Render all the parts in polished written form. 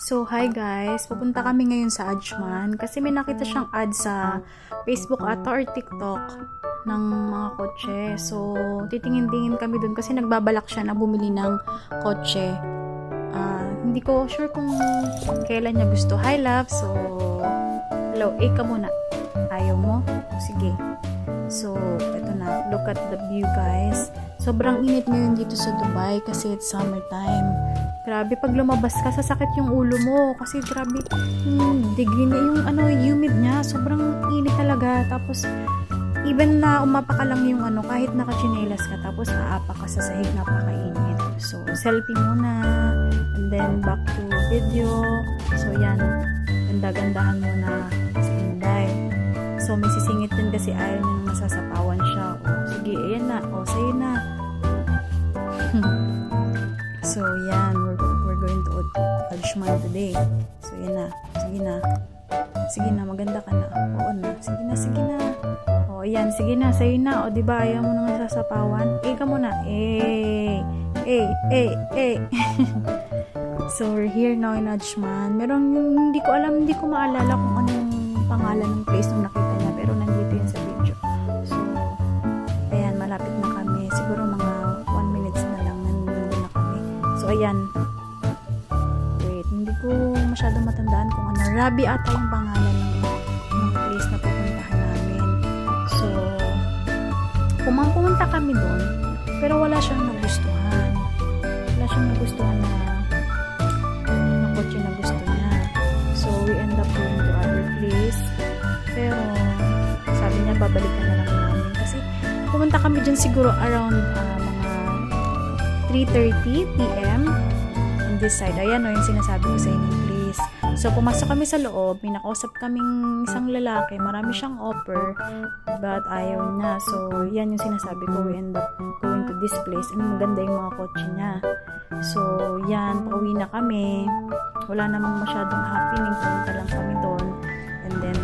So, hi guys. Pupunta kami ngayon sa Ajman kasi may nakita siyang ad sa Facebook ata or TikTok ng mga kotse. So, titingin-tingin kami dun kasi nagbabalak siya na bumili ng kotse. Hindi ko sure kung kailan niya gusto. Hi, love. So, hello. Ka muna. Ayaw mo? Sige. So, eto na. Look at the view, guys. Sobrang init ngayon dito sa Dubai kasi it's summertime. Grabe, pag lumabas ka, sasakit yung ulo mo. Kasi grabe, yung degree na yung humid niya. Sobrang init talaga. Tapos, even na umapa ka lang yung kahit nakachinelas ka, tapos aapa ka sa sahig, napakainit. So, selfie muna. And then, back to video. So, yan. Ganda-gandahan muna sa Inday. So, may sisingit din kasi ayaw niya nang masasapawan siya. O, sige, ayan na. O, sa'yo na. So, yan. We're going to Ajman today. So, yan na. Sige na. Sige na, maganda ka na. Oo na. Sige na, sige na. O, yan. Sige na, sa'yo na. O, diba, ayaw mo nang masasapawan? Ka muna. So, we're here now in Ajman. Meron yung, hindi ko maalala kung anong pangalan ng place nung nakita niya, pero nandito yun sa video. So, ayan, malapit na kami. Siguro mga 1 minutes na lang, nandito na kami. So, ayan. Wait, hindi ko masyadong matandaan kung ano. Rabi ata yung pangalan ng place na pupuntahan namin. So, pumunta kami doon, pero wala siyang nagustuhan. Wala siyang nagustuhan na kotse na gusto niya. So, we end up going to other place. Pero, sabi niya, babalikan na lang namin. Kasi, pumunta kami dyan siguro around mga 3:30 p.m. on this side. Ayan o, yung sinasabi ko sa inyong place. So, pumasok kami sa loob. May nakausap kaming isang lalaki. Marami siyang offer. But, ayaw niya. So, yan yung sinasabi ko. We end up going to this place. And maganda yung mga kotse niya. So, yan. Pauwi na kami. Wala namang masyadong happening. Pumunta lang kami doon. And then,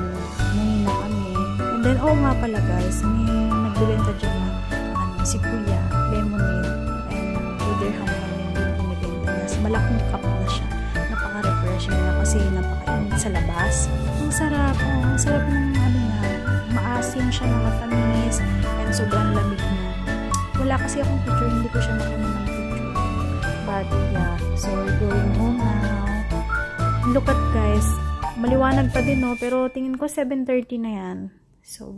umuwi na kami. And then, nga pala guys, may nagbibenta dyan na si Kuya, lemonade, and Buderham kami yung binibenta niya. So, malaking cup na siya. Napaka-refreshing na kasi napaka-init sa labas. Ang sarap. Ang sarap ng niya. Maasim siya na matamis. And sobrang lamig niya. Wala kasi akong picture. Hindi ko siya nakuha ng picture. But, yeah. So, we're going home now. Look at guys, maliwanag pa din pero tingin ko 7:30 na yan. So,